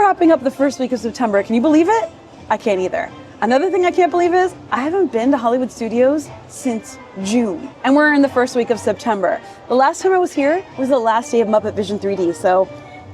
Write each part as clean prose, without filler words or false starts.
wrapping up the first week of September. Can you believe it? I can't either. Another thing I can't believe is I haven't been to Hollywood Studios since June, and we're in the first week of September. The last time I was here was the last day of Muppet Vision 3D, so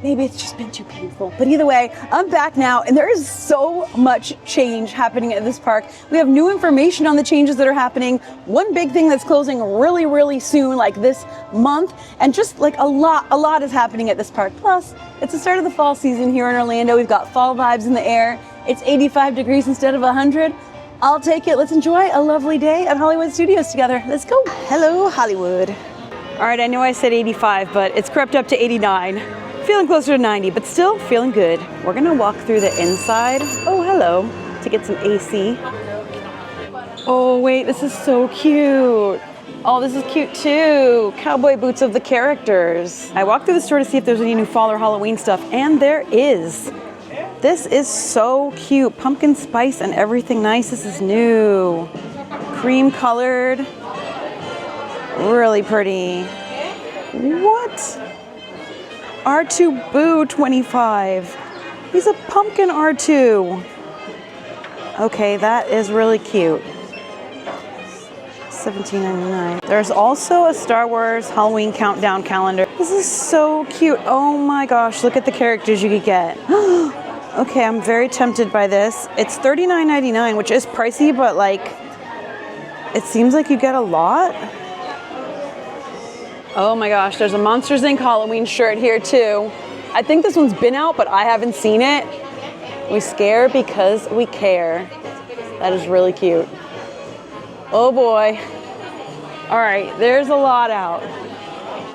maybe it's just been too painful. But either way, I'm back now, and there is so much change happening at this park. We have new information on the changes that are happening. One big thing that's closing really, really soon, like this month, and just like a lot is happening at this park. Plus, it's the start of the fall season here in Orlando. We've got fall vibes in the air. It's 85 degrees instead of 100. I'll take it. Let's enjoy a lovely day at Hollywood Studios together. Let's go. Hello, Hollywood. All right, I know I said 85, but it's crept up to 89. Feeling closer to 90, but still feeling good. We're gonna walk through the inside. Oh, hello, to get some AC. Oh, wait, this is so cute. Oh, this is cute too. Cowboy boots of the characters. I walked through the store to see if there's any new fall or Halloween stuff, and there is. This is so cute. Pumpkin spice and everything nice. This is new. Cream colored. Really pretty. What? R2 Boo 25. He's a pumpkin R2. Okay, that is really cute. $17.99. There's also a Star Wars Halloween countdown calendar. This is so cute. Oh my gosh, look at the characters you could get. Okay, I'm very tempted by this. It's $39.99, which is pricey, but like, it seems like you get a lot. Oh my gosh, there's a Monsters Inc. Halloween shirt here too. I think this one's been out, but I haven't seen it. We scare because we care. That is really cute. Oh boy. All right, there's a lot out.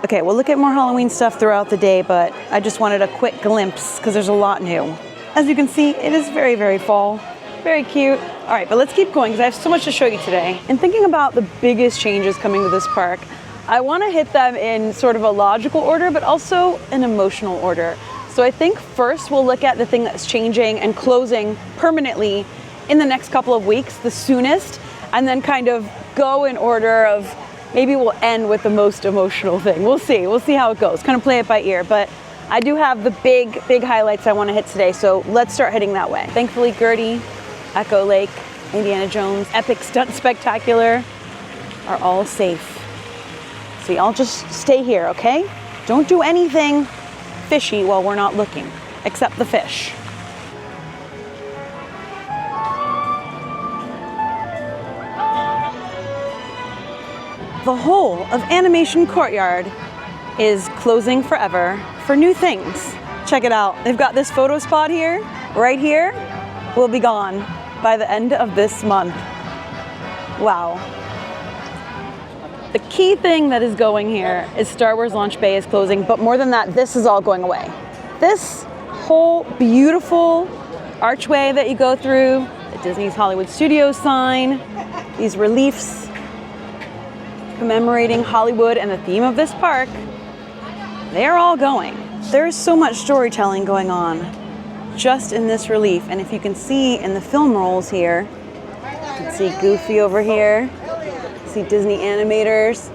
Okay, we'll look at more Halloween stuff throughout the day, but I just wanted a quick glimpse because there's a lot new. As you can see, it is very, very fall. Very cute. All right, but let's keep going because I have so much to show you today. And thinking about the biggest changes coming to this park, I want to hit them in sort of a logical order, but also an emotional order. So I think first we'll look at the thing that's changing and closing permanently in the next couple of weeks, the soonest, and then kind of go in order of maybe we'll end with the most emotional thing. We'll see how it goes. Kind of play it by ear, but I do have the big highlights I want to hit today, so let's start heading that way. Thankfully, Gertie, Echo Lake, Indiana Jones, Epic Stunt Spectacular are all safe. So y'all just stay here, okay? Don't do anything fishy while we're not looking, except the fish. The whole of Animation Courtyard is closing forever for new things. Check it out. They've got this photo spot here, right here, will be gone by the end of this month. Wow. The key thing that is going here is Star Wars Launch Bay is closing, but more than that, this is all going away. This whole beautiful archway that you go through, the Disney's Hollywood Studios sign, these reliefs commemorating Hollywood and the theme of this park, they're all going. There's so much storytelling going on just in this relief. And if you can see in the film rolls here, you can see Goofy over here, see Disney animators.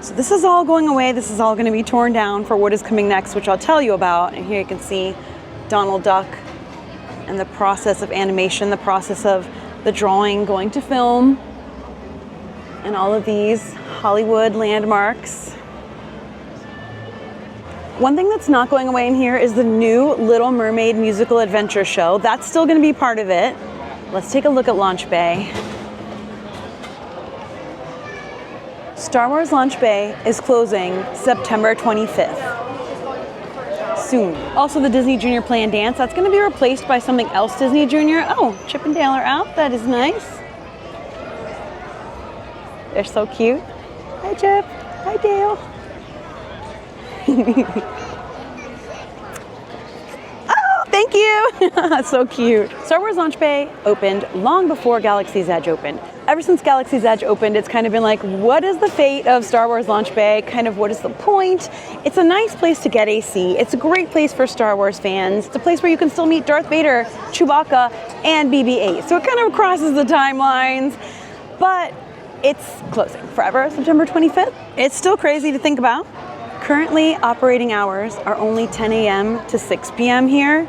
So this is all going away. This is all going to be torn down for what is coming next, which I'll tell you about. And here you can see Donald Duck and the process of animation, the process of the drawing going to film, and all of these Hollywood landmarks. One thing that's not going away in here is the new Little Mermaid musical adventure show. That's still going to be part of it. Let's take a look at Launch Bay. Star Wars Launch Bay is closing September 25th. Soon. Also, the Disney Junior Play and Dance, that's going to be replaced by something else Disney Junior. Oh, Chip and Dale are out. That is nice. They're so cute. Hi, Chip. Hi, Dale. Oh, thank you. So cute. Star Wars Launch Bay opened long before Galaxy's Edge opened. Ever since Galaxy's Edge opened, it's kind of been like, what is the fate of Star Wars Launch Bay? Kind of what is the point? It's a nice place to get AC. It's a great place for Star Wars fans. It's a place where you can still meet Darth Vader, Chewbacca, and BB-8. So it kind of crosses the timelines, but it's closing forever, September 25th. It's still crazy to think about. Currently, operating hours are only 10 a.m. to 6 p.m. here.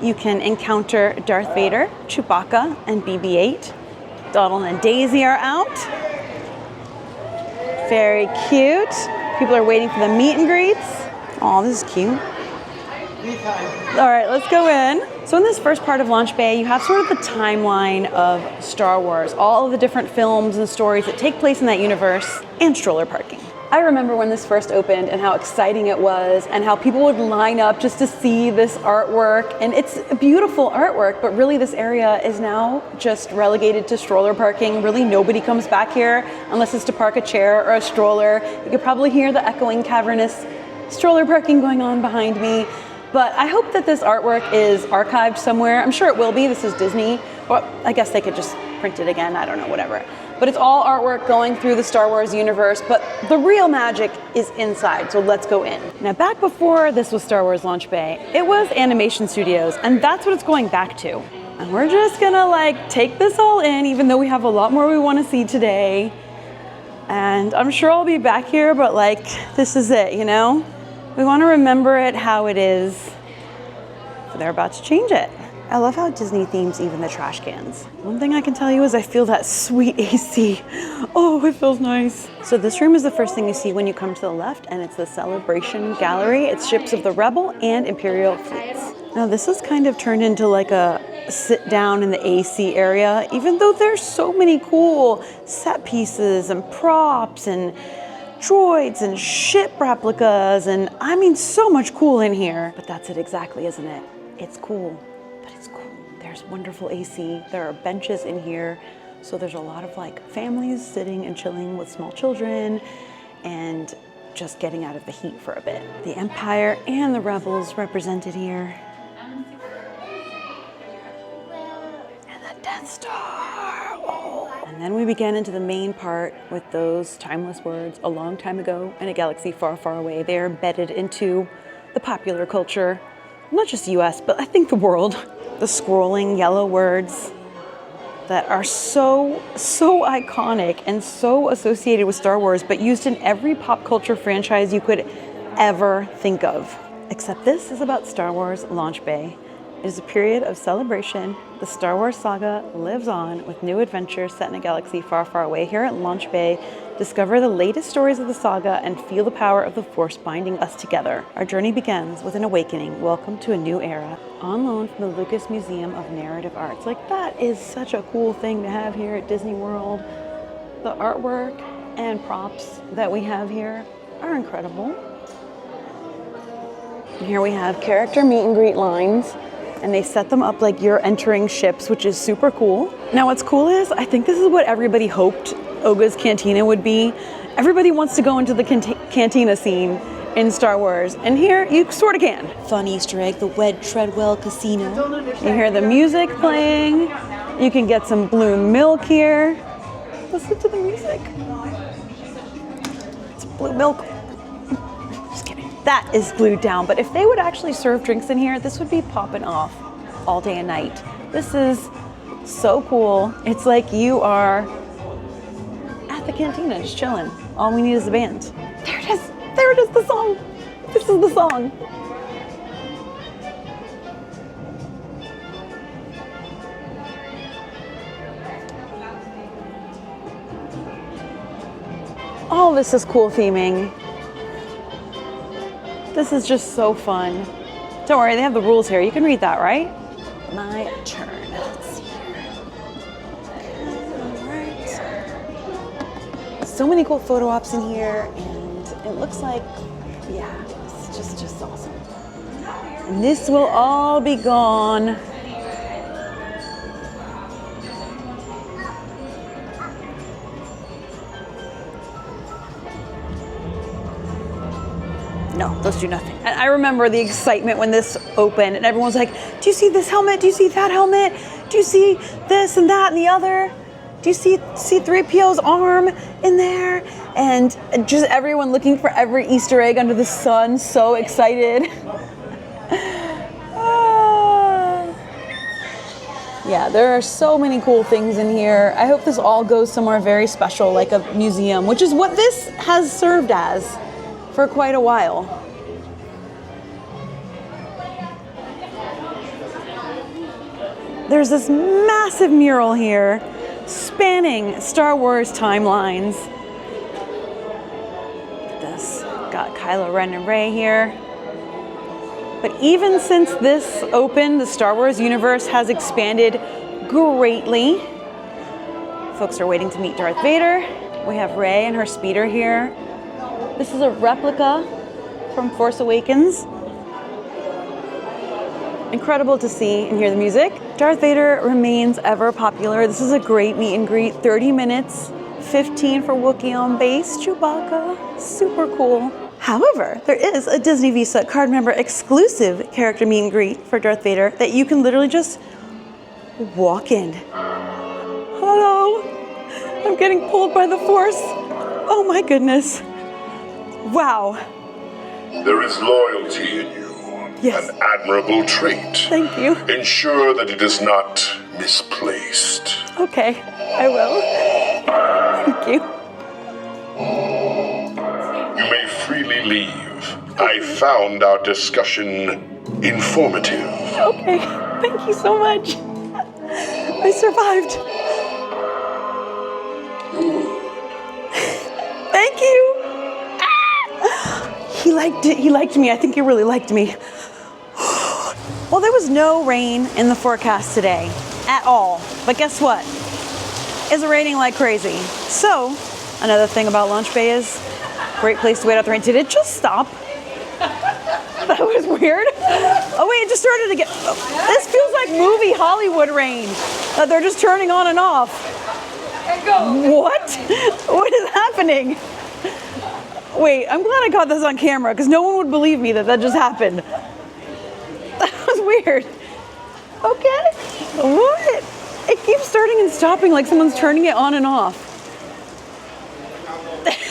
You can encounter Darth Vader, Chewbacca, and BB-8. Donald and Daisy are out. Very cute. People are waiting for the meet and greets. Oh, this is cute. All right, let's go in. So in this first part of Launch Bay, you have sort of the timeline of Star Wars, all of the different films and stories that take place in that universe, and stroller parking. I remember when this first opened and how exciting it was and how people would line up just to see this artwork. And it's a beautiful artwork, but really this area is now just relegated to stroller parking. Really nobody comes back here unless it's to park a chair or a stroller. You could probably hear the echoing cavernous stroller parking going on behind me. But I hope that this artwork is archived somewhere. I'm sure it will be. This is Disney. Or I guess they could just print it again. I don't know, whatever. But it's all artwork going through the Star Wars universe. But the real magic is inside. So let's go in. Now, back before this was Star Wars Launch Bay, it was animation studios. And that's what it's going back to. And we're just gonna like take this all in, even though we have a lot more we want to see today. And I'm sure I'll be back here, but like, this is it, you know? We want to remember it how it is, but they're about to change it. I love how Disney themes even the trash cans. One thing I can tell you is I feel that sweet AC. Oh, it feels nice. So this room is the first thing you see when you come to the left, and it's the Celebration Gallery. It's ships of the Rebel and Imperial fleets. Now this is kind of turned into like a sit down in the AC area, even though there's so many cool set pieces and props and droids and ship replicas, and I mean so much cool in here. But that's it exactly, isn't it? It's cool, but it's cool. There's wonderful AC. There are benches in here, so there's a lot of like families sitting and chilling with small children and just getting out of the heat for a bit. The Empire and the Rebels represented here. And the Death Star. Oh. And then we began into the main part with those timeless words, a long time ago in a galaxy far, far away. They're embedded into the popular culture, not just the US, but I think the world. The scrolling yellow words that are so iconic and so associated with Star Wars, but used in every pop culture franchise you could ever think of. Except this is about Star Wars Launch Bay. It is a period of celebration. The Star Wars saga lives on with new adventures set in a galaxy far, far away. Here at Launch Bay, discover the latest stories of the saga and feel the power of the Force binding us together. Our journey begins with an awakening. Welcome to a new era. On loan from the Lucas Museum of Narrative Arts. Like, that is such a cool thing to have here at Disney World. The artwork and props that we have here are incredible. And here we have character meet and greet lines. And they set them up like you're entering ships, which is super cool. Now what's cool is, I think this is what everybody hoped Oga's Cantina would be. Everybody wants to go into the cantina scene in Star Wars, and here you sort of can. Fun Easter egg, the Wed Treadwell Casino. You hear the music playing. You can get some blue milk here. Listen to the music. It's blue milk. Just kidding. That is glued down, but if they would actually serve drinks in here, this would be popping off all day and night. This is so cool. It's like you are at the cantina, just chilling. All we need is the band. There it is. There it is, the song. This is the song. All this is cool theming. This is just so fun. Don't worry, they have the rules here. You can read that, right? My turn. Let's see here. All right. So many cool photo ops in here, and it looks like, yeah, it's just awesome. And this will all be gone. No, those do nothing. And I remember the excitement when this opened and everyone was like, do you see this helmet? Do you see that helmet? Do you see this and that and the other? Do you see C-3PO's arm in there? And just everyone looking for every Easter egg under the sun, so excited. Yeah, there are so many cool things in here. I hope this all goes somewhere very special, like a museum, which is what this has served as for quite a while. There's this massive mural here spanning Star Wars timelines. Look at this. Got Kylo Ren and Rey here. But even since this opened, the Star Wars universe has expanded greatly. Folks are waiting to meet Darth Vader. We have Rey and her speeder here. This is a replica from Force Awakens. Incredible to see and hear the music. Darth Vader remains ever popular. This is a great meet and greet, 30 minutes, 15 for Wookiee on base, Chewbacca, super cool. However, there is a Disney Visa card member exclusive character meet and greet for Darth Vader that you can literally just walk in. Hello, I'm getting pulled by the Force. Oh my goodness. Wow. There is loyalty in you. Yes. An admirable trait. Thank you. Ensure that it is not misplaced. Okay, I will. Thank you. You may freely leave. I found our discussion informative. Okay, thank you so much. I survived. Thank you. He liked me. I think he really liked me. Well, there was no rain in the forecast today at all. But guess what? It's raining like crazy. So, another thing about Lunch Bay is great place to wait out the rain. Did it just stop? That was weird. Oh wait, it just started again. This feels like movie Hollywood rain that they're just turning on and off. What? What is happening? Wait, I'm glad I caught this on camera because no one would believe me that just happened. That was weird. Okay. What? It keeps starting and stopping like someone's turning it on and off.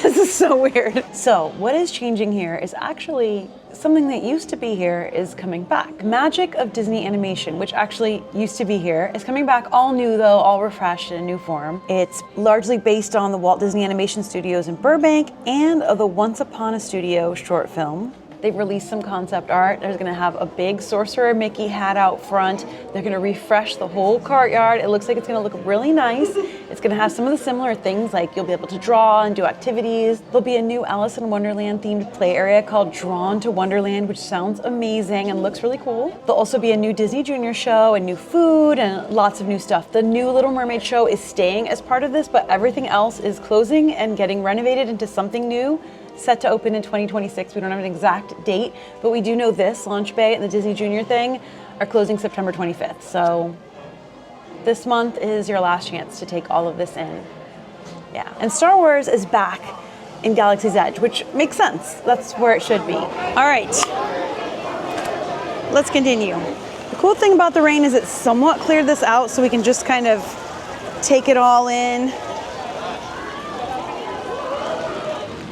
This is so weird. So what is changing here is actually something that used to be here is coming back. Magic of Disney animation, which actually used to be here, is coming back all new though, all refreshed in a new form. It's largely based on the Walt Disney Animation Studios in Burbank and the Once Upon a Studio short film. They've released some concept art. They're gonna have a big Sorcerer Mickey hat out front. They're gonna refresh the whole courtyard. It looks like it's gonna look really nice. It's gonna have some of the similar things, like you'll be able to draw and do activities. There'll be a new Alice in Wonderland themed play area called Drawn to Wonderland, which sounds amazing and looks really cool. There'll also be a new Disney Junior show and new food and lots of new stuff. The new Little Mermaid show is staying as part of this, but everything else is closing and getting renovated into something new, set to open in 2026. We don't have an exact date, but we do know this, Launch Bay and the Disney Junior thing are closing September 25th. So this month is your last chance to take all of this in. Yeah, and Star Wars is back in Galaxy's Edge, which makes sense. That's where it should be. All right, let's continue. The cool thing about the rain is it somewhat cleared this out so we can just kind of take it all in.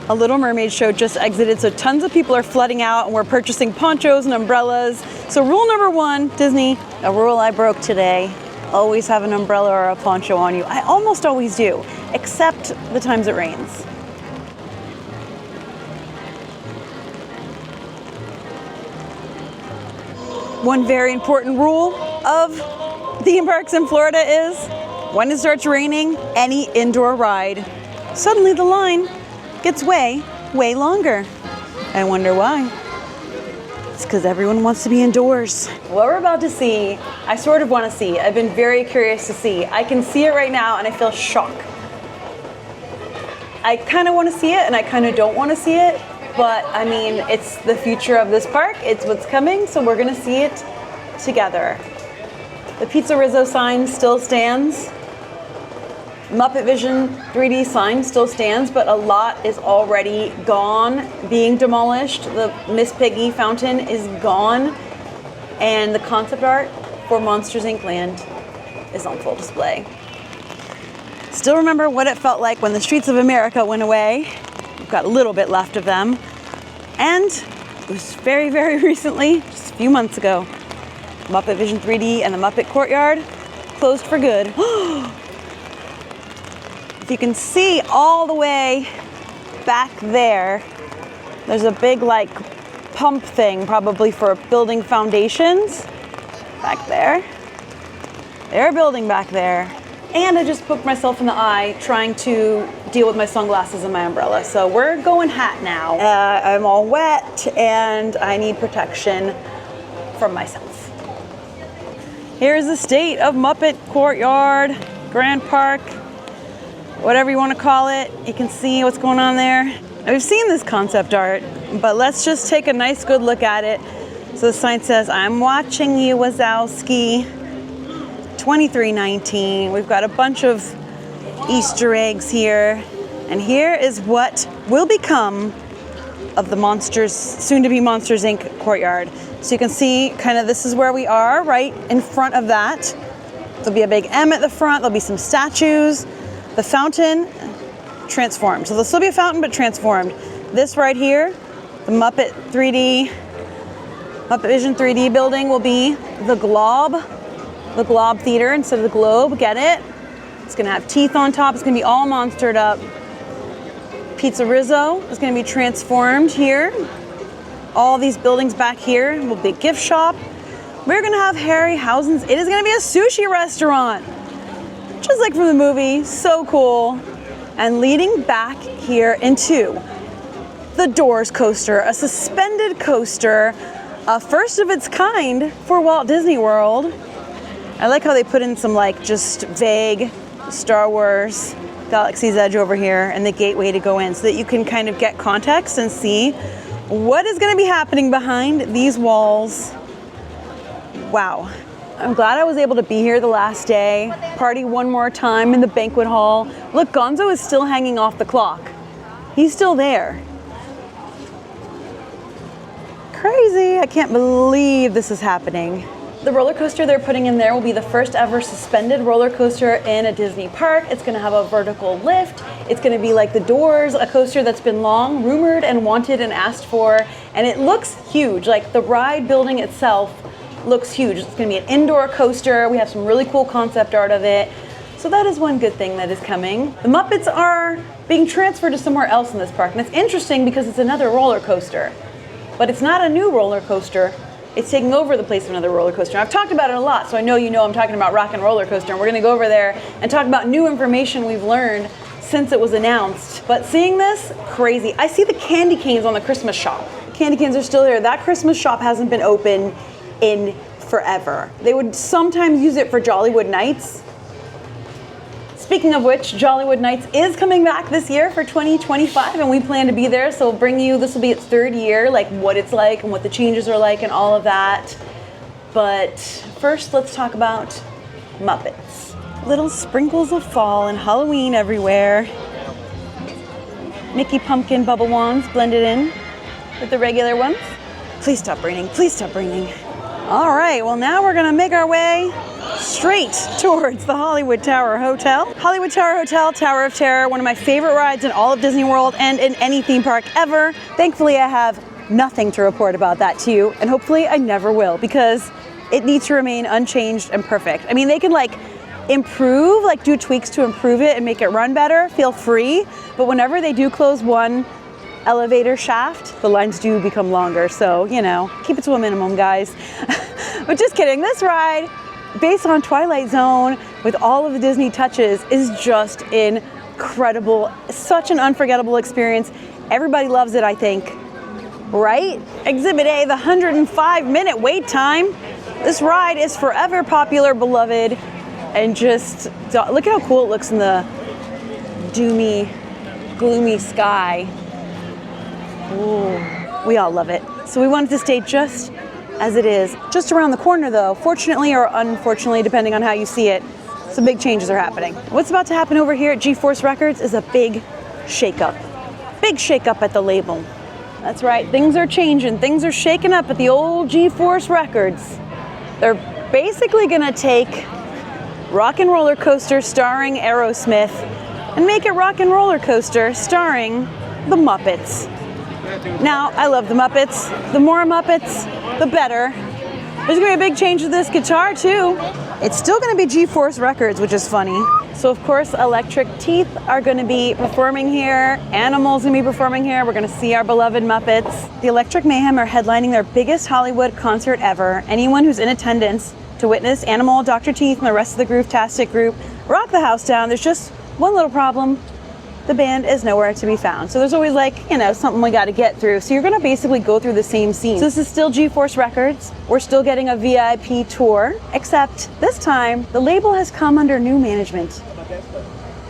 A Little Mermaid show just exited, so tons of people are flooding out and we're purchasing ponchos and umbrellas. So rule number one, Disney, a rule I broke today, always have an umbrella or a poncho on you. I almost always do, except the times it rains. One very important rule of theme parks in Florida is when it starts raining, any indoor ride, suddenly the line gets way longer. I wonder why. It's because everyone wants to be indoors. What we're about to see, I sort of want to see. I've been very curious to see. I can see it right now and I feel shock. I kind of want to see it and I kind of don't want to see it, but I mean, it's the future of this park. It's what's coming, so we're gonna see it together. The Pizza Rizzo sign still stands. Muppet Vision 3D sign still stands, but a lot is already gone, being demolished. The Miss Piggy fountain is gone, and the concept art for Monsters Inc. Land is on full display. Still remember what it felt like when the Streets of America went away. We've got a little bit left of them. And it was very, very recently, just a few months ago, Muppet Vision 3D and the Muppet Courtyard closed for good. If you can see all the way back there, There's a big like pump thing, probably for building foundations back there. They're building back there. And I just poked myself in the eye trying to deal with my sunglasses and my umbrella. So we're going hat now. I'm all wet and I need protection from myself. Here's the state of Muppet Courtyard, Grand Park, whatever you want to call it. You can see what's going on there. Now, we've seen this concept art, but let's just take a nice good look at it. So the sign says, "I'm watching you, Wazowski." 2319. We've got a bunch of Easter eggs here. And here is what will become of the Monsters, soon to be Monsters Inc. Courtyard. So you can see kind of this is where we are, right in front of that. There'll be a big M at the front. There'll be some statues. The fountain transformed. So there'll still be a fountain, but transformed. This right here, the Muppet Vision 3D building will be the Glob Theater instead of the Globe. Get it? It's gonna have teeth on top. It's gonna be all monstered up. Pizza Rizzo is gonna be transformed here. All these buildings back here will be a gift shop. We're gonna have Harryhausen's. It is gonna be a sushi restaurant, just like from the movie. So cool. And leading back here into the Doors coaster, a suspended coaster, a first of its kind for Walt Disney World. I like how they put in some like just vague Star Wars Galaxy's Edge over here and the gateway to go in so that you can kind of get context and see what is going to be happening behind these walls. Wow. I'm glad I was able to be here the last day, party one more time in the banquet hall. Look, Gonzo is still hanging off the clock. He's still there. Crazy. I can't believe this is happening. The roller coaster they're putting in there will be the first ever suspended roller coaster in a Disney park. It's going to have a vertical lift. It's going to be like the Doors, a coaster that's been long rumored and wanted and asked for. And it looks huge. Like the ride building itself looks huge. It's going to be an indoor coaster. We have some really cool concept art of it. So that is one good thing that is coming. The Muppets are being transferred to somewhere else in this park. And it's interesting because it's another roller coaster. But it's not a new roller coaster. It's taking over the place of another roller coaster. I've talked about it a lot, so I know you know I'm talking about Rock and Roller Coaster, and we're gonna go over there and talk about new information we've learned since it was announced. But seeing this, crazy. I see the candy canes on the Christmas shop. Candy canes are still there. That Christmas shop hasn't been open in forever. They would sometimes use it for Jollywood Nights. Speaking of which, Jollywood Nights is coming back this year for 2025, and we plan to be there, so we'll bring you, this will be its third year, like what it's like and what the changes are like and all of that. But first, let's talk about Muppets. Little sprinkles of fall and Halloween everywhere. Mickey Pumpkin bubble wands blended in with the regular ones. Please stop raining, please stop raining. All right, well now we're gonna make our way straight towards the Hollywood Tower Hotel. Hollywood Tower Hotel, Tower of Terror, one of my favorite rides in all of Disney World and in any theme park ever. Thankfully, I have nothing to report about that to you, and hopefully I never will, because it needs to remain unchanged and perfect. I mean, they can like improve, like do tweaks to improve it and make it run better, feel free, but whenever they do close one elevator shaft, the lines do become longer, so, you know, keep it to a minimum, guys. But just kidding, this ride, based on Twilight Zone with all of the Disney touches, is just incredible. Such an unforgettable experience. Everybody loves it, I think, right? Exhibit A, the 105-minute wait time. This ride is forever popular, beloved, and just look at how cool it looks in the doomy, gloomy sky. Ooh, we all love it. So we wanted to stay just as it is. Just around the corner though, fortunately or unfortunately, depending on how you see it, some big changes are happening. What's about to happen over here at GeForce Records is a big shakeup. Big shakeup at the label. That's right, things are changing. Things are shaking up at the old GeForce Records. They're basically gonna take Rock and Roller Coaster starring Aerosmith and make it Rock and Roller Coaster starring the Muppets. Now, I love the Muppets. The more Muppets, the better. There's gonna be a big change to this guitar too. It's still gonna be GeForce Records, which is funny. So of course, Electric Teeth are gonna be performing here. Animals gonna be performing here. We're gonna see our beloved Muppets. The Electric Mayhem are headlining their biggest Hollywood concert ever. Anyone who's in attendance to witness Animal, Dr. Teeth, and the rest of the Groove-tastic group rock the house down. There's just one little problem. The band is nowhere to be found. So there's always like, you know, something we got to get through. So you're going to basically go through the same scene. So this is still G-Force Records. We're still getting a VIP tour, except this time the label has come under new management.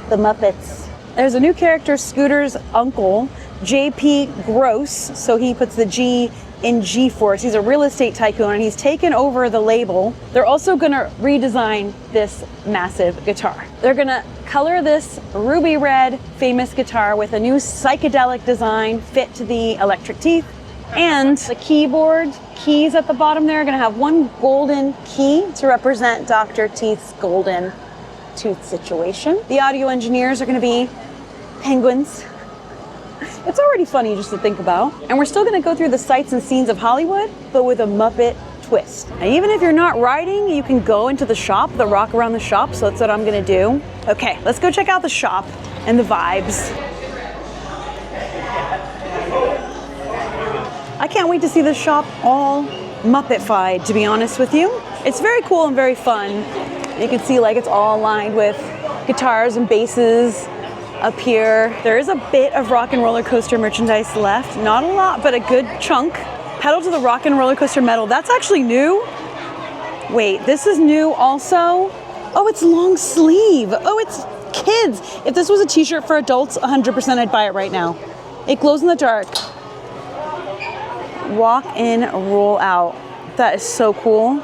The Muppets. There's a new character, Scooter's uncle, JP Gross. So he puts the G in G-Force. He's a real estate tycoon and he's taken over the label. They're also gonna redesign this massive guitar. They're gonna color this ruby red famous guitar with a new psychedelic design fit to the Electric Teeth. And the keyboard keys at the bottom there are gonna have one golden key to represent Dr. Teeth's golden tooth situation. The audio engineers are gonna be penguins. It's already funny just to think about. And we're still gonna go through the sights and scenes of Hollywood, but with a Muppet twist. And even if you're not riding, you can go into the shop, the rock around the shop, so that's what I'm gonna do. Okay, let's go check out the shop and the vibes. I can't wait to see the shop all Muppet-fied, to be honest with you. It's very cool and very fun. You can see like it's all lined with guitars and basses. Up here, there is a bit of Rock and Roller Coaster merchandise left. Not a lot, but a good chunk. Pedal to the Rock and Roller Coaster medal. That's actually new. Wait, this is new also? Oh, it's long sleeve. Oh, it's kids. If this was a t-shirt for adults, 100% I'd buy it right now. It glows in the dark. Walk in, roll out. That is so cool.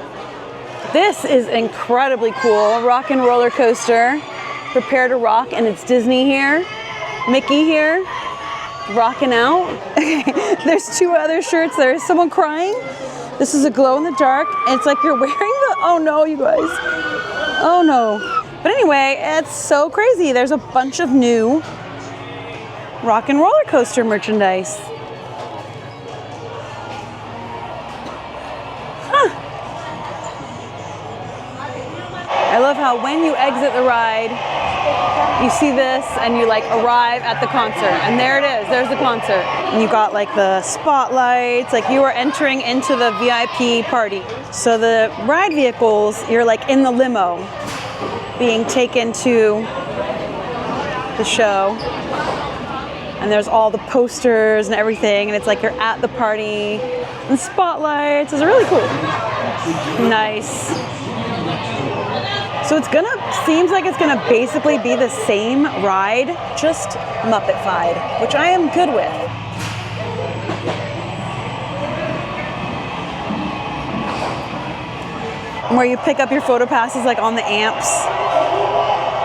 This is incredibly cool. Rock and Roller Coaster. Prepare to rock, and it's Disney here, Mickey here, rocking out. There's two other shirts. There's someone crying. This is a glow in the dark, and it's like you're wearing the, oh no, you guys. Oh no. But anyway, it's so crazy. There's a bunch of new Rock and Roller Coaster merchandise. I love how when you exit the ride, you see this and you like arrive at the concert, and there it is, there's the concert. And you got like the spotlights, like you are entering into the VIP party. So the ride vehicles, you're like in the limo being taken to the show. And there's all the posters and everything, and it's like you're at the party. And spotlights, it's really cool. Nice. So it's seems like it's gonna basically be the same ride, just Muppet-fied, which I am good with. Where you pick up your photo passes like on the amps.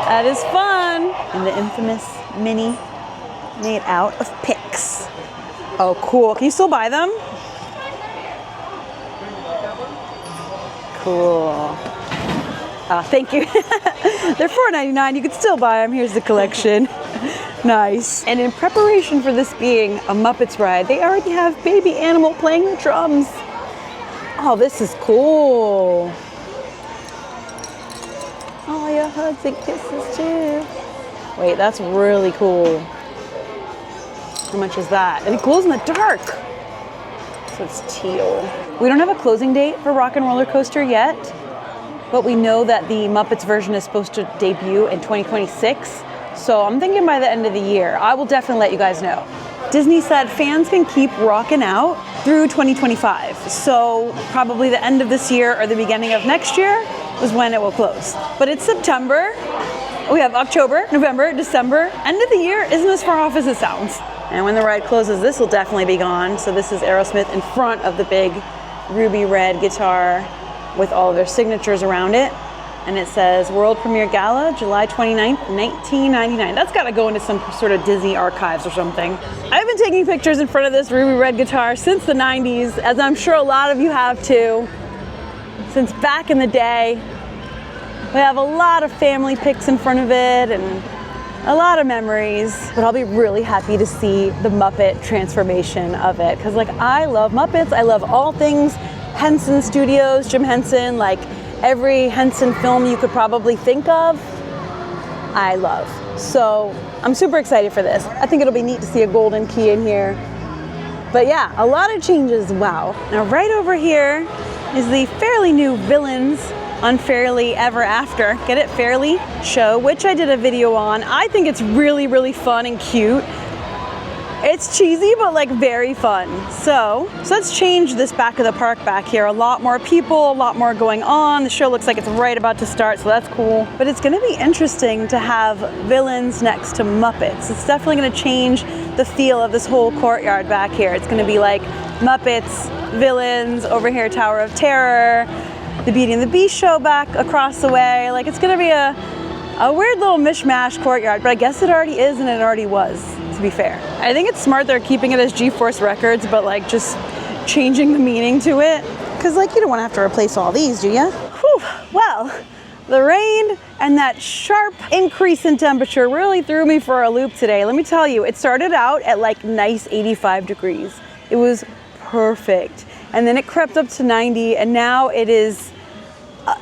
That is fun. And the infamous mini made out of picks. Oh, cool. Can you still buy them? Cool. Thank you. They're $4.99. You can still buy them. Here's the collection. Nice. And in preparation for this being a Muppets ride, they already have Baby Animal playing the drums. Oh, this is cool. Oh, your hugs and kisses too. Wait, that's really cool. How much is that? And it glows in the dark. So it's teal. We don't have a closing date for Rock and Roller Coaster yet, but we know that the Muppets version is supposed to debut in 2026. So I'm thinking by the end of the year. I will definitely let you guys know. Disney said fans can keep rocking out through 2025. So probably the end of this year or the beginning of next year is when it will close. But it's September. We have October, November, December. End of the year isn't as far off as it sounds. And when the ride closes, this will definitely be gone. So this is Aerosmith in front of the big ruby red guitar with all of their signatures around it. And it says World Premiere Gala, July 29th, 1999. That's gotta go into some sort of Disney archives or something. I've been taking pictures in front of this ruby red guitar since the 90s, as I'm sure a lot of you have too. Since back in the day. We have a lot of family pics in front of it and a lot of memories, but I'll be really happy to see the Muppet transformation of it. Cause like I love Muppets, I love all things Henson Studios, Jim Henson, like every Henson film you could probably think of. I love. So I'm super excited for this. I think it'll be neat to see a golden key in here. But yeah, a lot of changes, wow. Now right over here is the fairly new Villains Unfairly Ever After, get it, Fairly show, which I did a video on. I think it's really, really fun and cute. It's cheesy, but like very fun. So let's change this back of the park back here. A lot more people, a lot more going on. The show looks like it's right about to start, so that's cool. But it's gonna be interesting to have Villains next to Muppets. It's definitely gonna change the feel of this whole courtyard back here. It's gonna be like Muppets, Villains, over here Tower of Terror, the Beauty and the Beast show back across the way. Like it's gonna be a weird little mishmash courtyard, but I guess it already is and it already was, to be fair. I think it's smart they're keeping it as G-Force Records, but like just changing the meaning to it. Cause like you don't wanna have to replace all these, do ya? Whew, well, the rain and that sharp increase in temperature really threw me for a loop today. Let me tell you, it started out at like nice 85 degrees. It was perfect. And then it crept up to 90 and now it is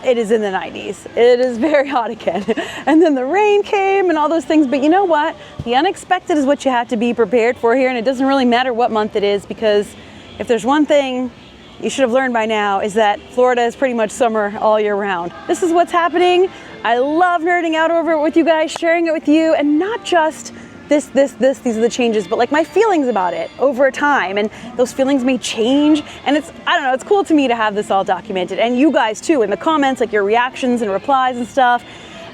in the 90s. It is very hot again. And then the rain came and all those things, but you know what? The unexpected is what you have to be prepared for here, and it doesn't really matter what month it is, because if there's one thing you should have learned by now is that Florida is pretty much summer all year round. This is what's happening. I love nerding out over it with you guys, sharing it with you, and not just these are the changes, but like my feelings about it over time, and those feelings may change, and I don't know, it's cool to me to have this all documented, and you guys too, in the comments, like your reactions and replies and stuff,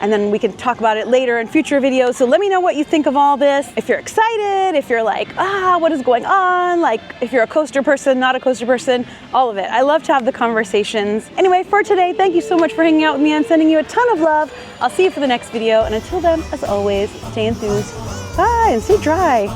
and then we can talk about it later in future videos. So let me know what you think of all this. If you're excited, if you're like, what is going on? Like if you're a coaster person, not a coaster person, all of it. I love to have the conversations. Anyway, for today, thank you so much for hanging out with me. I'm sending you a ton of love. I'll see you for the next video, and until then, as always, stay enthused. Bye, and stay dry.